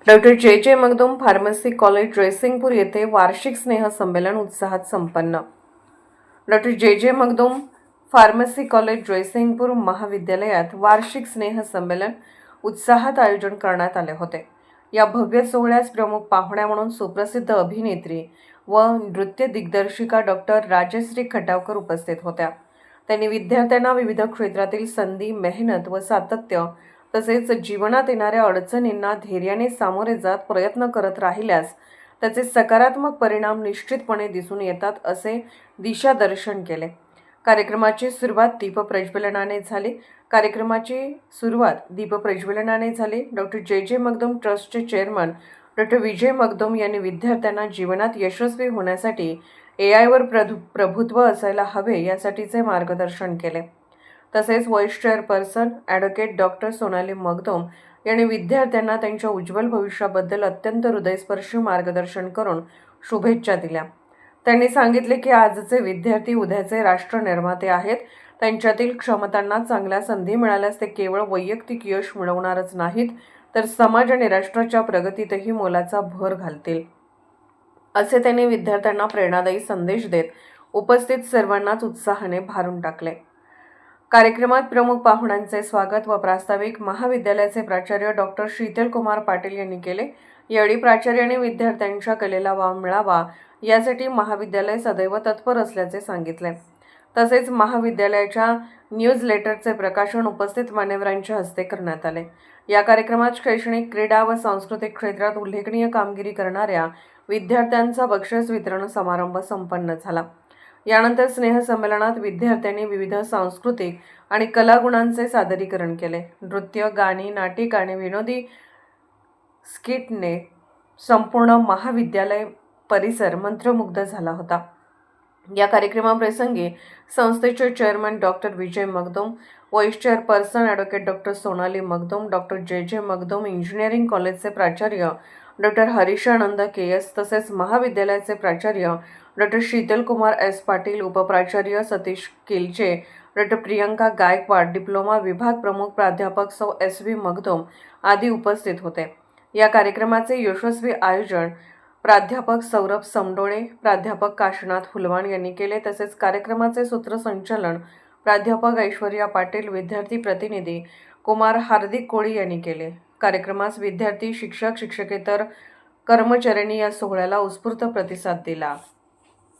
Doctor J Magdum pharmacy college Jaysingpur येथे वार्षिक स्नेहसंमेलन उत्साहात संपन्न। Doctor J Magdum pharmacy college Jaysingpur महाविद्यालयात वार्षिक स्नेहसंमेलन उत्साहात आयोजन करण्यात आले होते। या भव्य सोहळ्यास प्रमुख पाहुण्या म्हणून सुप्रसिद्ध अभिनेत्री व नृत्य दिग्दर्शिका डॉक्टर राजश्री खटावकर उपस्थित होत्या। त्यांनी विद्यार्थ्यांना विविध क्षेत्रातील संधी, मेहनत व सातत्य तसेच जीवनात येणाऱ्या अडचणींना धैर्याने सामोरे जात प्रयत्न करत राहिल्यास त्याचे सकारात्मक परिणाम निश्चितपणे दिसून येतात असे दिशादर्शन केले। कार्यक्रमाची सुरुवात दीपप्रज्वलनाने झाली। डॉक्टर जे मगदुम ट्रस्टचे चेअरमन डॉक्टर विजय मगदुम यांनी विद्यार्थ्यांना जीवनात यशस्वी होण्यासाठी एआयवर प्रभुत्व असायला हवे यासाठीचे मार्गदर्शन केले। तसेच vice chairperson advocate doctor Sonali Magdum यांनी विद्यार्थ्यांना त्यांच्या उज्ज्वल भविष्याबद्दल अत्यंत हृदयस्पर्शी मार्गदर्शन करून शुभेच्छा दिल्या। त्यांनी सांगितले की आजचे विद्यार्थी उद्याचे राष्ट्र निर्माते आहेत। त्यांच्यातील क्षमतांना चांगल्या संधी मिळाल्यास ते केवळ वैयक्तिक यश मिळवणारच नाहीत तर समाज आणि राष्ट्राच्या प्रगतीतही मोलाचा भर घालतील, असे त्यांनी विद्यार्थ्यांना प्रेरणादायी संदेश देत उपस्थित सर्वांनाच उत्साहाने भारून टाकले। कार्यक्रमात प्रमुख पाहुण्यांचे स्वागत व प्रास्ताविक महाविद्यालयाचे प्राचार्य डॉक्टर शीतलकुमार पाटील यांनी केले। यावेळी प्राचार्यांनी विद्यार्थ्यांच्या कलेला वाव मिळावा यासाठी महाविद्यालय सदैव तत्पर असल्याचे सांगितले। तसेच महाविद्यालयाच्या न्यूजलेटरचे प्रकाशन उपस्थित मान्यवरांच्या हस्ते करण्यात आले। या कार्यक्रमात शैक्षणिक, क्रीडा व सांस्कृतिक क्षेत्रात उल्लेखनीय कामगिरी करणाऱ्या विद्यार्थ्यांचा बक्षीस वितरण समारंभ संपन्न झाला। यानंतर स्नेहसंमेलनात विद्यार्थ्यांनी विविध सांस्कृतिक आणि कलागुणांचे सादरीकरण केले। नृत्य, गाणी, नाटिक आणि विनोदी स्किटने संपूर्ण महाविद्यालय परिसर मंत्रमुग्ध झाला होता। या कार्यक्रमाप्रसंगी संस्थेचे chairman doctor Vijay Magdum, vice chairperson advocate doctor Sonali Magdum, doctor J Magdum engineering कॉलेजचे प्राचार्य डॉक्टर हरीशानंद केएस, तसेच महाविद्यालयाचे प्राचार्य डॉक्टर शीतलकुमार एस पाटील, उपप्राचार्य सतीश किलचे, डॉक्टर प्रियंका गायकवाड, डिप्लोमा विभाग प्रमुख प्राध्यापक सौ SV मगदुम आदी उपस्थित होते। या कार्यक्रमाचे यशस्वी आयोजन प्राध्यापक सौरभ समडोळे, प्राध्यापक काशीनाथ हुलवाण यांनी केले। तसेच कार्यक्रमाचे सूत्रसंचालन प्राध्यापक ऐश्वर्या पाटील, विद्यार्थी प्रतिनिधी कुमार हार्दिक कोळी यांनी केले। कार्यक्रमास विद्यार्थी, शिक्षक, शिक्षकेतर कर्मचाऱ्यांनी या सोहळ्याला उत्स्फूर्त प्रतिसाद दिला।